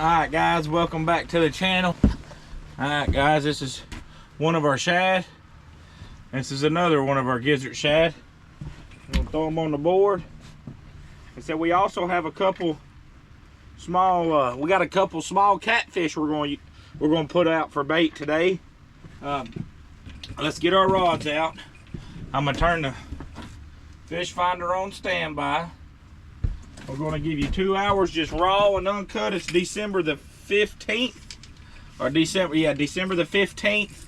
Alright guys, welcome back to the channel. Alright guys, this is one of our shad. This is another one of our gizzard shad. I'm gonna throw them on the board. And so we also have a couple small small catfish we're going to put out for bait today. Let's get our rods out. I'm gonna turn the fish finder on standby. We're going to give you 2 hours just raw and uncut. It's December the 15th. Or December the 15th.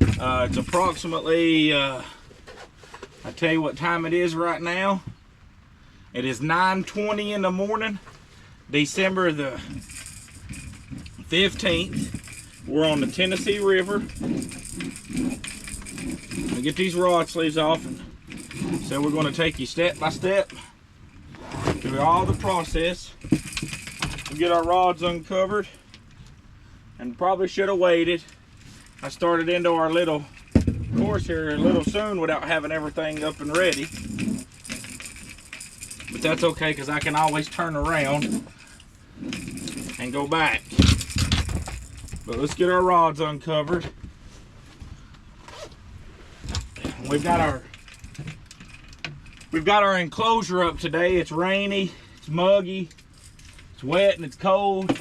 It's approximately, I tell you what time it is right now. It is 9:20 in the morning, December the 15th. We're on the Tennessee River. We'll get these rod sleeves off. So we're going to take you step by step through all the process. We'll get our rods uncovered, and probably should have waited. I started into our little course here a little soon without having everything up and ready, but that's okay because I can always turn around and go back. But let's get our rods uncovered. We've got our enclosure up today. It's rainy, it's muggy, it's wet, and it's cold.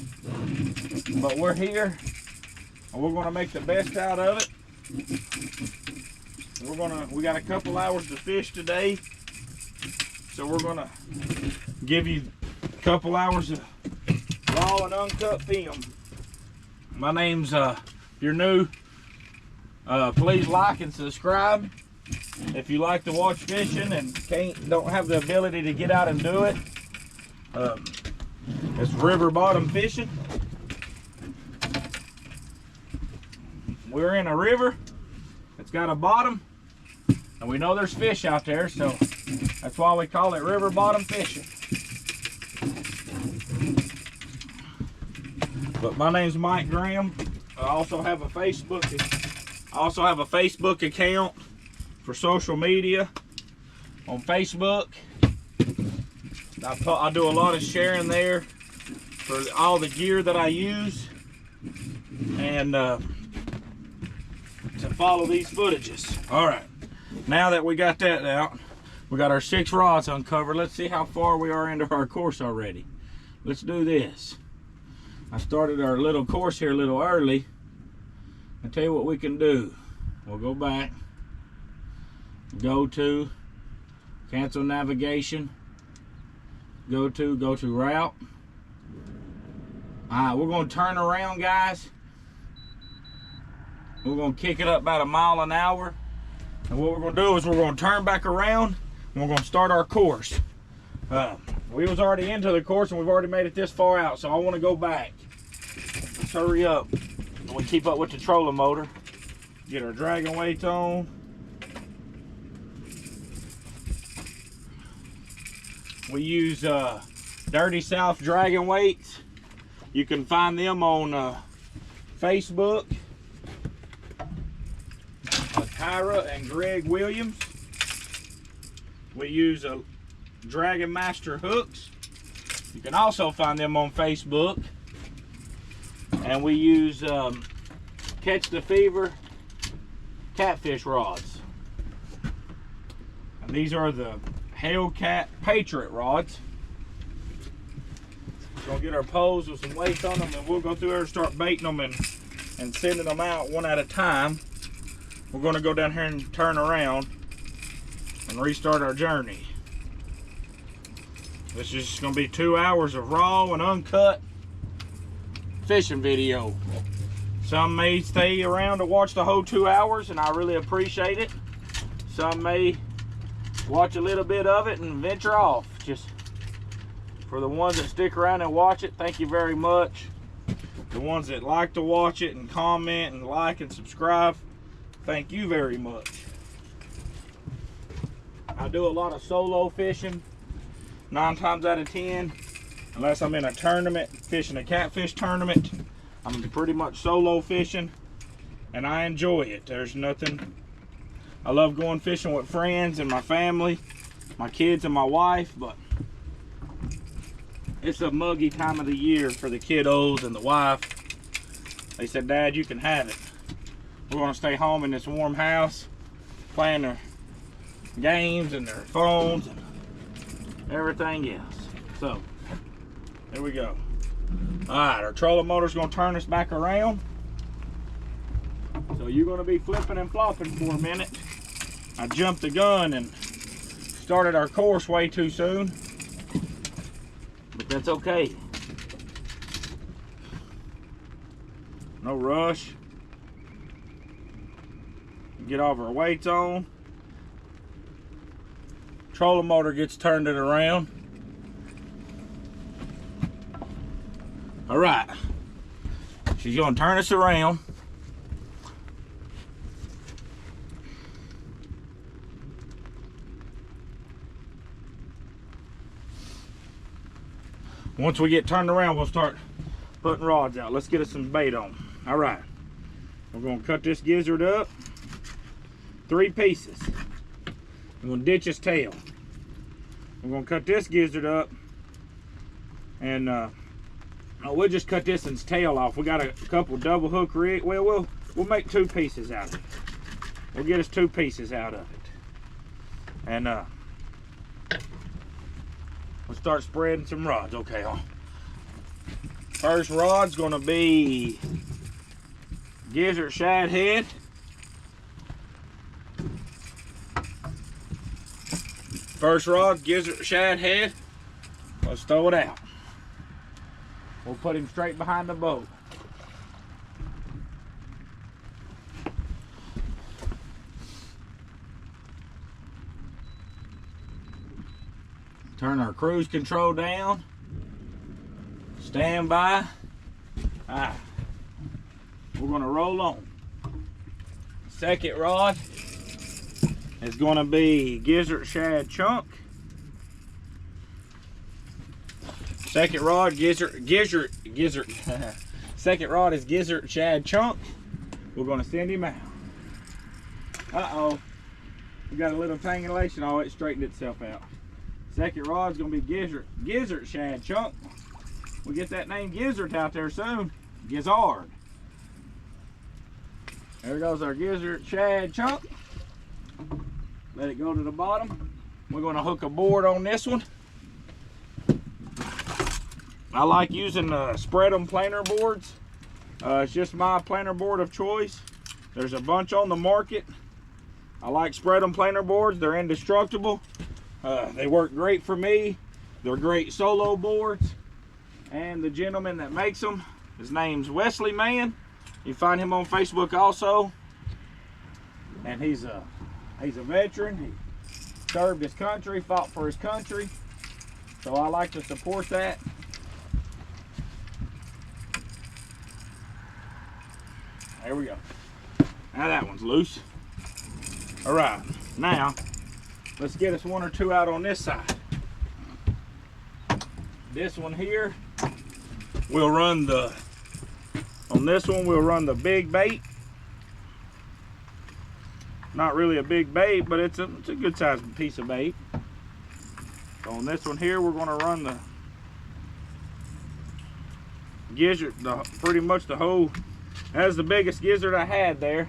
But we're here, and we're gonna make the best out of it. We got a couple hours to fish today, so we're gonna give you a couple hours of raw and uncut film. My name's, if you're new, please like and subscribe. If you like to watch fishing and don't have the ability to get out and do it, it's river bottom fishing. We're in a river. It's got a bottom, and we know there's fish out there, so that's why we call it river bottom fishing. But my name's Mike Graham. I also have a Facebook account for social media on Facebook. I do a lot of sharing there for all the gear that I use, and to follow these footages. All right, now that we got that out, we got our 6 rods uncovered. Let's see how far we are into our course already. Let's do this. I started our little course here a little early. I'll tell you what we can do. We'll go back, go to, cancel navigation, go to route. All right, we're going to turn around, guys. We're going to kick it up about 1 mile an hour. And what we're going to do is we're going to turn back around, and we're going to start our course. We was already into the course, and we've already made it this far out, so I want to go back. Let's hurry up. We keep up with the trolling motor. Get our dragging weights on. We use Dirty South dragging weights. You can find them on Facebook. Tyra and Greg Williams. We use Dragon Master hooks. You can also find them on Facebook. And we use Catch the Fever catfish rods. And these are the Hellcat Patriot rods. We're gonna get our poles with some weights on them, and we'll go through there and start baiting them and sending them out one at a time. We're gonna go down here and turn around and restart our journey. This is just gonna be 2 hours of raw and uncut fishing video. Some may stay around to watch the whole 2 hours, and I really appreciate it. Some may watch a little bit of it and venture off. Just for the ones that stick around and watch it, thank you very much. The ones that like to watch it and comment and like and subscribe, thank you very much. I do a lot of solo fishing, 9 times out of 10, unless I'm in a tournament, fishing a catfish tournament. I'm pretty much solo fishing, and I enjoy it. There's nothing. I love going fishing with friends and my family, my kids and my wife, but It's a muggy time of the year for the kiddos and the wife. They said, Dad, you can have it. We're gonna stay home in this warm house, playing their games and their phones and everything else. So, here we go. All right, our trolling motor's gonna turn us back around. So you're gonna be flipping and flopping for a minute. I jumped the gun and started our course way too soon, but that's okay. No rush. Get all of our weights on. Trolling motor gets turned it around. All right, she's gonna turn us around. Once we get turned around, we'll start putting rods out. Let's get us some bait on. All right, we're gonna cut this gizzard up, 3 pieces. We're gonna ditch his tail. We're gonna cut this gizzard up, and we'll just cut this one's tail off. We got a couple double hook rig. Well, we'll make 2 pieces out of it. We'll get us 2 pieces out of it, and we'll start spreading some rods. Okay, first rod's gonna be gizzard shad head. First rod, gizzard shad head. Let's throw it out. We'll put him straight behind the boat. Turn our cruise control down. Stand by. Alright. We're gonna roll on. Second rod is gonna be gizzard shad chunk. Second rod, gizzard. Second rod is gizzard shad chunk. We're gonna send him out. Uh-oh. We got a little tangulation. Oh, it straightened itself out. Second rod's gonna be gizzard shad chunk. We'll get that name gizzard out there soon. Gizzard. There goes our gizzard shad chunk. Let it go to the bottom. We're gonna hook a board on this one. I like using spread 'em planer boards. It's just my planer board of choice. There's a bunch on the market. I like spread 'em planer boards. They're indestructible. They work great for me. They're great solo boards. And the gentleman that makes them, his name's Wesley Man. You find him on Facebook also. And he's a veteran. He served his country, fought for his country. So I like to support that. There we go. Now that one's loose. All right, now let's get us 1 or 2 out on this side. This one here, we'll run on this one we'll run the big bait. Not really a big bait, but it's a good sized piece of bait. So on this one here, we're gonna run the gizzard, pretty much the whole. That's the biggest gizzard I had there.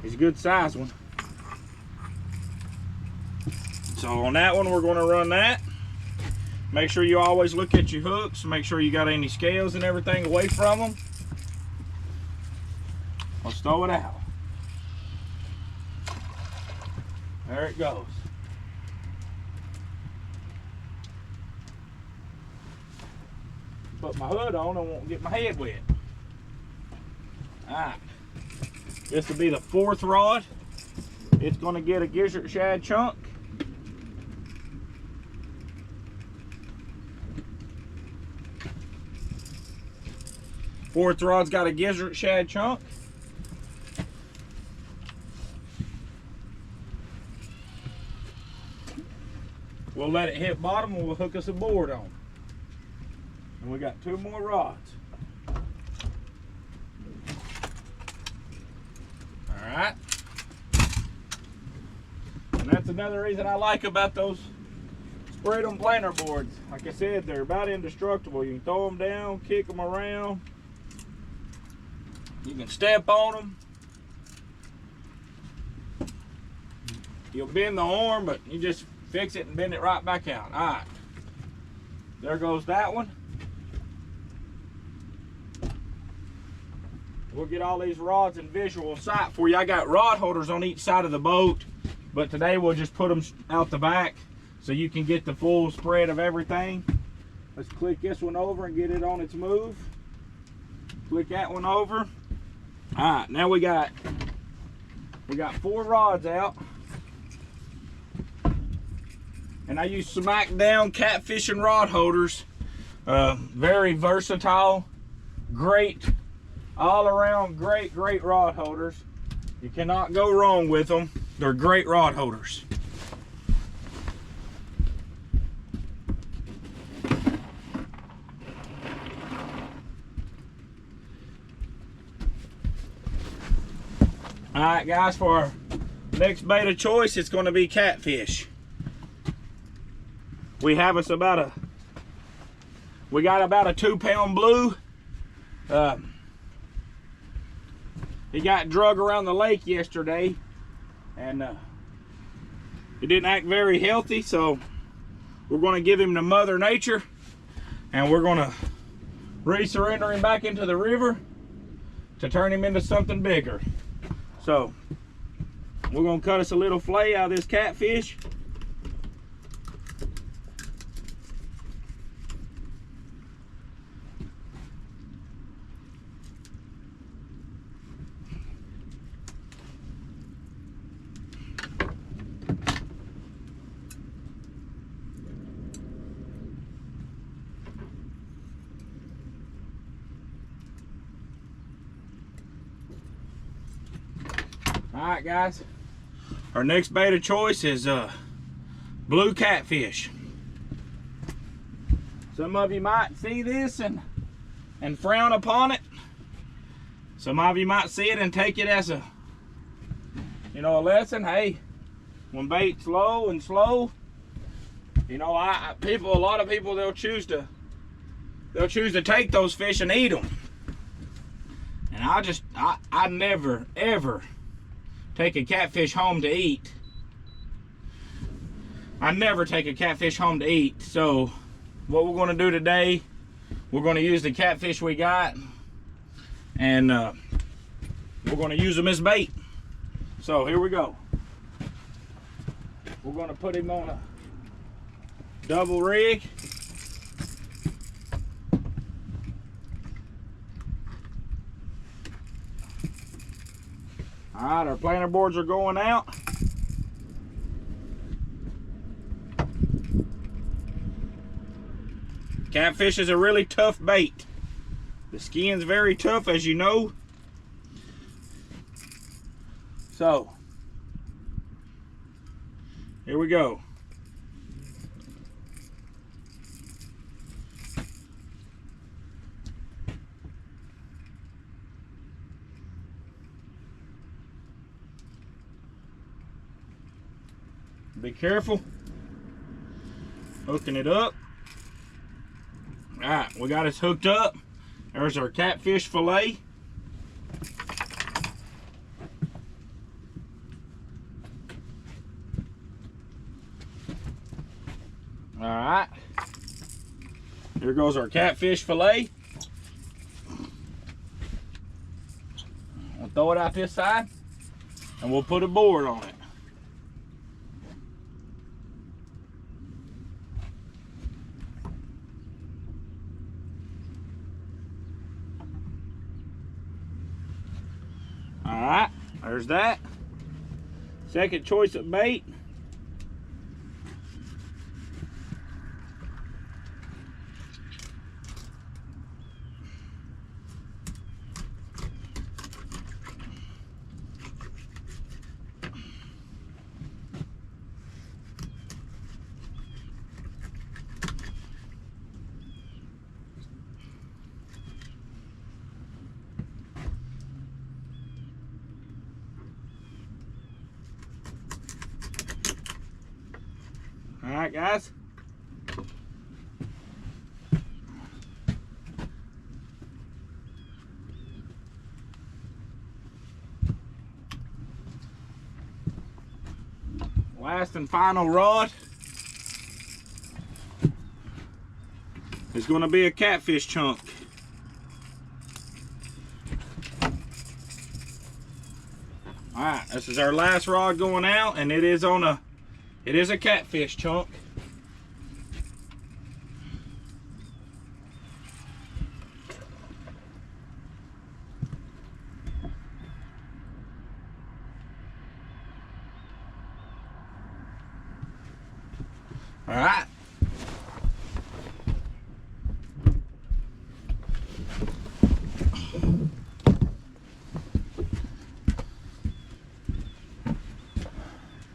It's a good size one. So on that one, we're gonna run that. Make sure you always look at your hooks. Make sure you got any scales and everything away from them. Let's throw it out. There it goes. Put my hood on, I won't get my head wet. Alright. This will be the 4th rod. It's going to get a gizzard shad chunk. Fourth rod's got a gizzard shad chunk. We'll let it hit bottom and we'll hook us a board on. And we got 2 more rods. All right. And that's another reason I like about those spread them planer boards. Like I said, they're about indestructible. You can throw them down, kick them around. You can step on them. You'll bend the arm, but you just fix it and bend it right back out. All right, there goes that one. We'll get all these rods in visual sight for you. I got rod holders on each side of the boat, but today we'll just put them out the back so you can get the full spread of everything. Let's click this one over and get it on its move. Click that one over. All right, now we got 4 rods out. And I use Smackdown Catfish and rod holders. Very versatile, great, all around great rod holders. You cannot go wrong with them. They're great rod holders. All right, guys, for our next bait of choice, it's going to be catfish. We have us about a 2-pound blue. He got drug around the lake yesterday, and he didn't act very healthy, so we're going to give him to Mother Nature, and we're going to re-surrender him back into the river to turn him into something bigger. So we're going to cut us a little fillet out of this catfish. Alright, guys, our next bait of choice is blue catfish. Some of you might see this and frown upon it. Some of you might see it and take it as a lesson. Hey, when bait's low and slow, a lot of people they'll choose to take those fish and eat them. And I never ever take a catfish home to eat. I never take a catfish home to eat. So what we're going to do today, we're going to use the catfish we got, and we're going to use them as bait. So here we go. We're going to put him on a double rig. All right, our planer boards are going out. Catfish is a really tough bait. The skin's very tough, as you know. So, here we go. Be careful hooking it up. All right, we got us hooked up. There's our catfish fillet. All right, here goes our catfish fillet. We'll throw it out this side and we'll put a board on it. Alright, there's that. Second choice of bait. All right, guys, last and final rod is going to be a catfish chunk. All right, this is our last rod going out, and it is a catfish chunk. All right.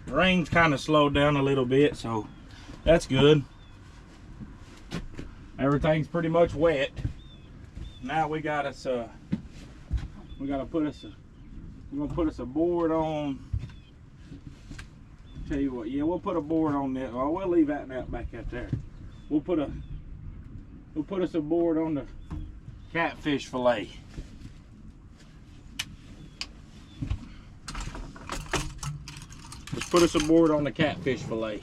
The rain's kind of slowed down a little bit, so that's good. Everything's pretty much wet. Now we got us we're gonna put us a board on. Tell you what, yeah, we'll put a board on this. Oh, we'll leave that back out there. We'll put us a board on the catfish fillet. Let's put us a board on the catfish fillet.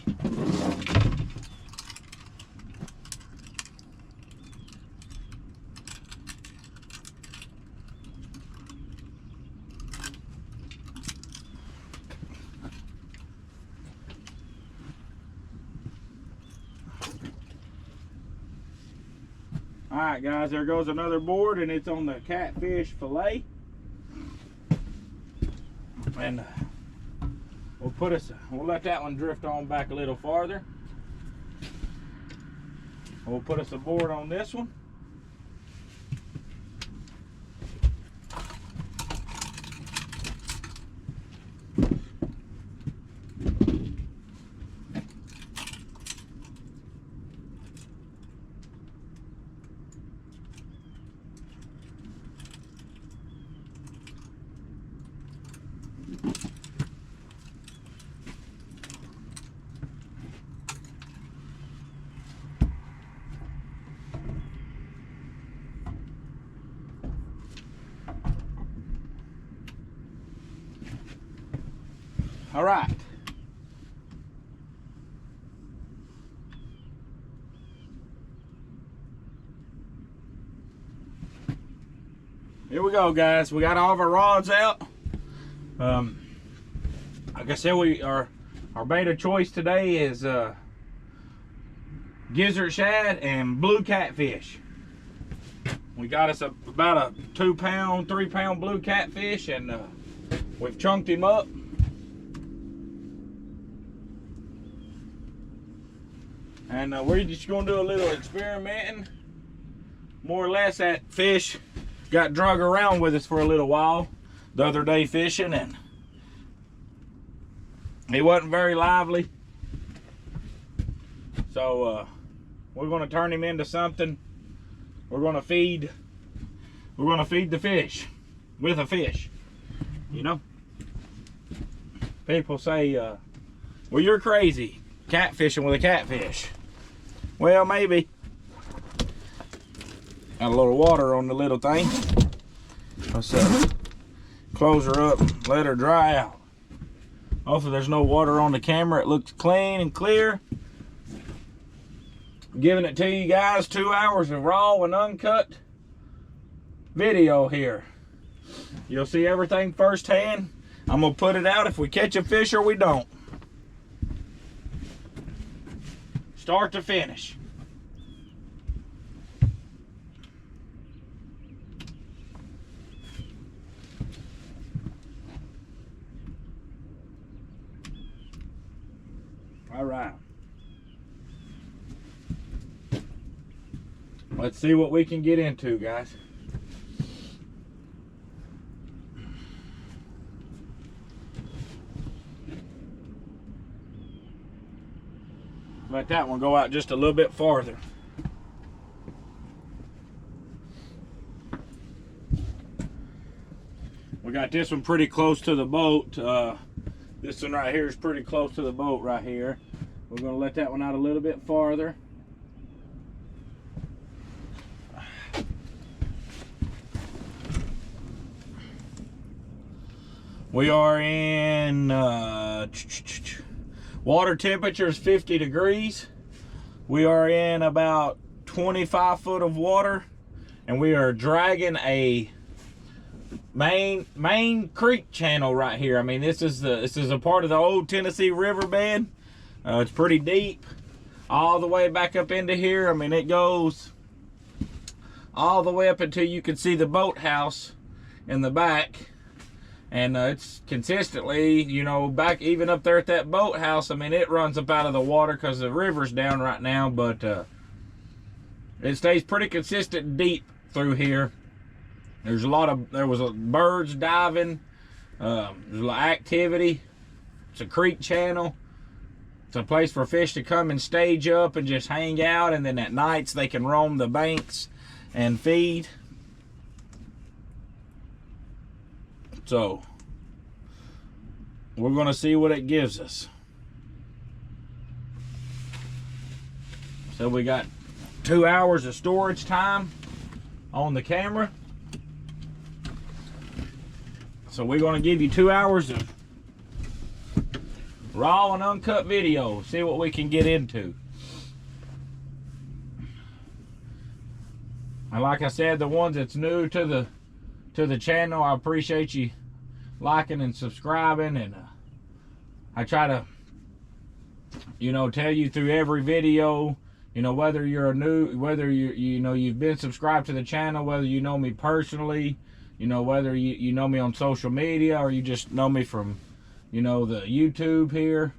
All right, guys, there goes another board, and it's on the catfish fillet. And we'll let that one drift on back a little farther. We'll put us a board on this one. All right. Here we go, guys. We got all of our rods out. Like I said, our bait of choice today is gizzard shad and blue catfish. We got us about a 2 pound, 3 pound blue catfish, and we've chunked him up. And we're just gonna do a little experimenting. More or less, that fish got drug around with us for a little while the other day fishing, and he wasn't very lively. So we're gonna turn him into something. We're gonna feed the fish with a fish. You know, people say, well, you're crazy catfishing with a catfish. Well, maybe. Got a little water on the little thing. Let's close her up, let her dry out. Hopefully there's no water on the camera. It looks clean and clear. I'm giving it to you guys, 2 hours of raw and uncut video here. You'll see everything firsthand. I'm gonna put it out if we catch a fish or we don't. Start to finish. All right. Let's see what we can get into, guys. Let that one go out just a little bit farther. We got this one pretty close to the boat. This one right here is pretty close to the boat right here. We're going to let that one out a little bit farther. We are in Water temperature is 50 degrees. We are in about 25 foot of water, and we are dragging a main creek channel right here. I mean, this is a part of the old Tennessee riverbed. It's pretty deep, all the way back up into here. I mean, it goes all the way up until you can see the boathouse in the back, and it's consistently, you know, back even up there at that boathouse. I mean, it runs up out of the water because the river's down right now, but it stays pretty consistent deep through here. There was birds diving. There's a lot of activity. It's a creek channel. It's a place for fish to come and stage up and just hang out, and then at nights they can roam the banks and feed. So we're gonna see what it gives us. So we got 2 hours of storage time on the camera. So we're gonna give you 2 hours of raw and uncut video. See what we can get into. And like I said, the ones that's new to the channel, I appreciate you liking and subscribing, and I try to, you know, tell you through every video, you know, whether you're whether you've been subscribed to the channel, whether you know me personally, you know, whether you know me on social media, or you just know me from, you know, the YouTube here.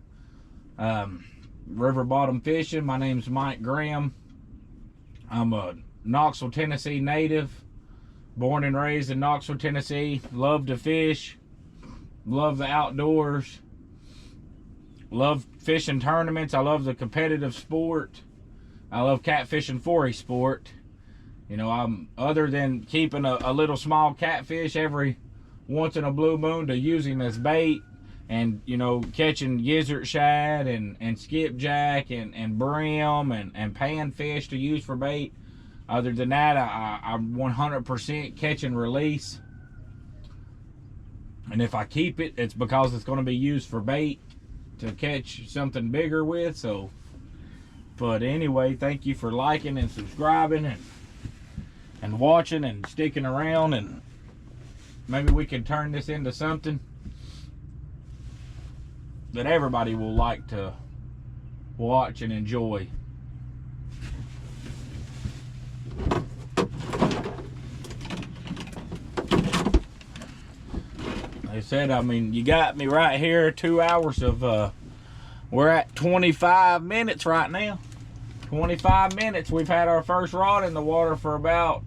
River Bottom Fishing. My name's Mike Graham. I'm a Knoxville, Tennessee native. Born and raised in Knoxville, Tennessee. Love to fish. Love the outdoors. Love fishing tournaments. I love the competitive sport. I love catfishing for a sport. You know, I'm, other than keeping a little small catfish every once in a blue moon to use him as bait, and, you know, catching gizzard shad and skipjack and brim and panfish to use for bait. Other than that, I'm 100% catch and release. And if I keep it, it's because it's going to be used for bait to catch something bigger with. So, but anyway, thank you for liking and subscribing and watching and sticking around, and maybe we can turn this into something that everybody will like to watch and enjoy. Like I said, I mean, you got me right here, 2 hours of, we're at 25 minutes right now. 25 minutes. We've had our first rod in the water for about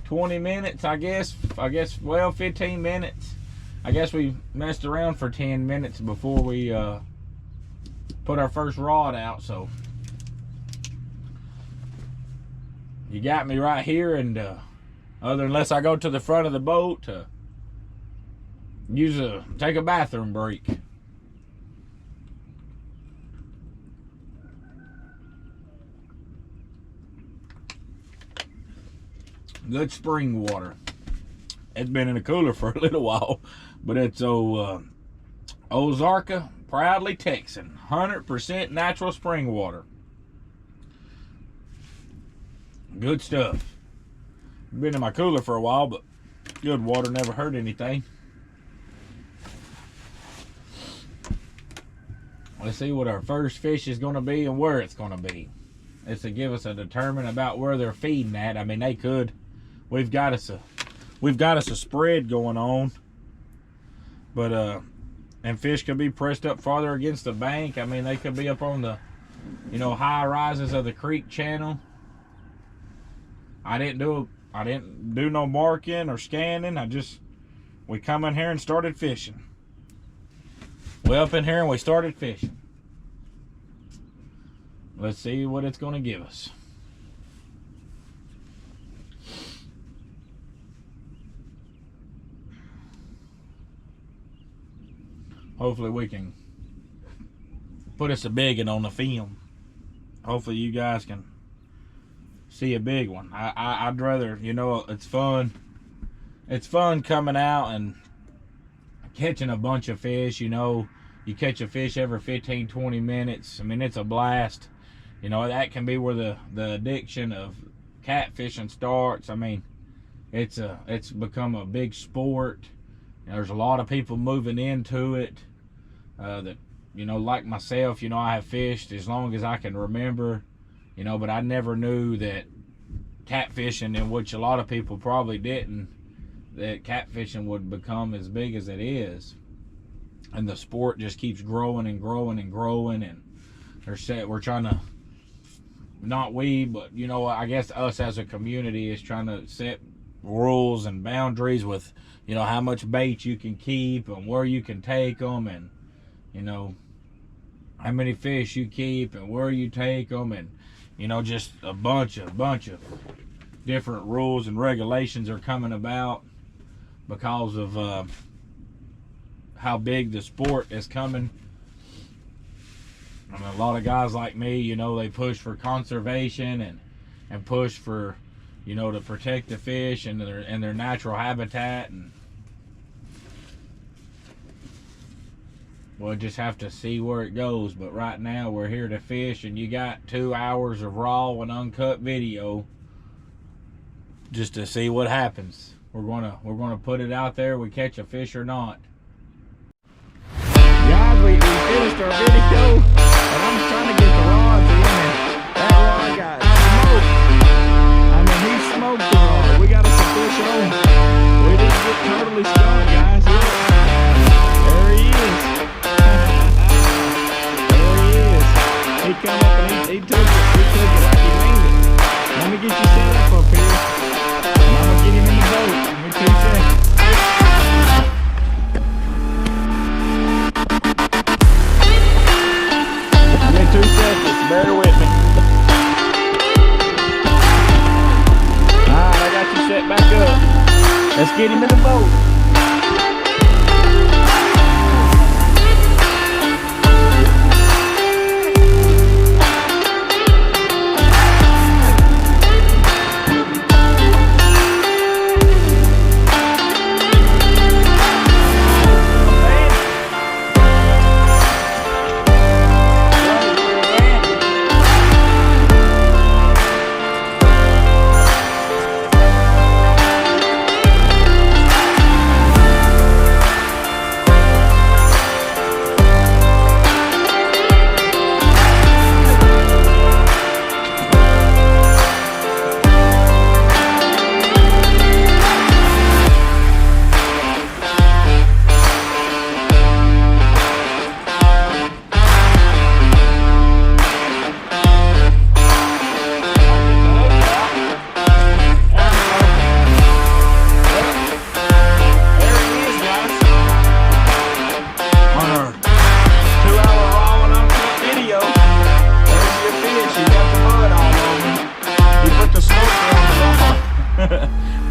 20 minutes, I guess, well, 15 minutes. I guess we messed around for 10 minutes before we put our first rod out. So you got me right here, and unless I go to the front of the boat to take a bathroom break. Good spring water. It's been in the cooler for a little while, but it's Ozarka, proudly Texan, 100% natural spring water. Good stuff. Been in my cooler for a while, but good water, never hurt anything. Let's see what our first fish is going to be and where it's going to be. It's to give us a determine about where they're feeding at. I mean, they could. We've got us a spread going on, but and fish could be pressed up farther against the bank. I mean, they could be up on the, you know, high rises of the creek channel. I didn't do no marking or scanning. We come in here and started fishing. We up in here and we started fishing. Let's see what it's going to give us. Hopefully we can put us a big one on the film. Hopefully you guys can see a big one. I'd rather, you know, it's fun. It's fun coming out and catching a bunch of fish, you know, you catch a fish every 15-20 minutes. I mean, it's a blast. You know, that can be where the addiction of catfishing starts. I mean, it's become a big sport. There's a lot of people moving into it that, you know, like myself, you know, I have fished as long as I can remember, you know, but I never knew that catfishing, in which a lot of people probably didn't, that catfishing would become as big as it is. And the sport just keeps growing and growing and growing. And we're trying to, not we, but, you know, I guess us as a community is trying to set rules and boundaries with, you know, how much bait you can keep and where you can take them, and, you know, how many fish you keep and where you take them, and, you know, just a bunch of different rules and regulations are coming about because of how big the sport is coming. I mean, a lot of guys like me, you know, they push for conservation and push for, you know, to protect the fish and their natural habitat, and we'll just have to see where it goes. But right now we're here to fish, and you got 2 hours of raw and uncut video just to see what happens. We're gonna put it out there, we catch a fish or not. Guys, we finished our video, and I'm trying to get the rods in, and that rod got smoked. I mean, he smoked the rod. We got us a fish on. We didn't get totally stunned, guys. Look, there he is. There he is. He come up and he took it. He took it like he meant it. Let me get you set up here. And I'm gonna get him in the boat. Give me 2 seconds. Give me 2 seconds. Bear with me. Alright, I got you set back up. Let's get him in the boat.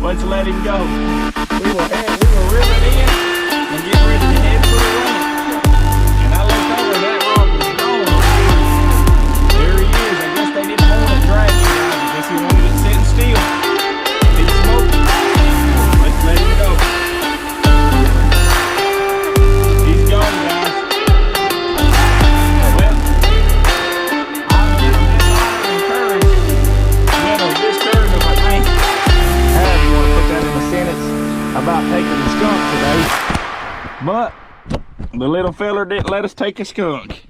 Let's let him go. We were reeling in and getting ready to head for the ramp. And I looked over, that rod was gone. There he is. I guess they didn't want to drag him, guys. I guess he wanted it sitting still. He's smoking. Let's let him go. He's gone, guys. Well, I'm giving this honor and courage. Discourage him, I think. However you want to put that in a sentence about taking the skunk today. But the little feller didn't let us take a skunk.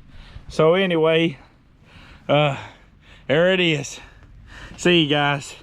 So anyway, there it is. See you guys.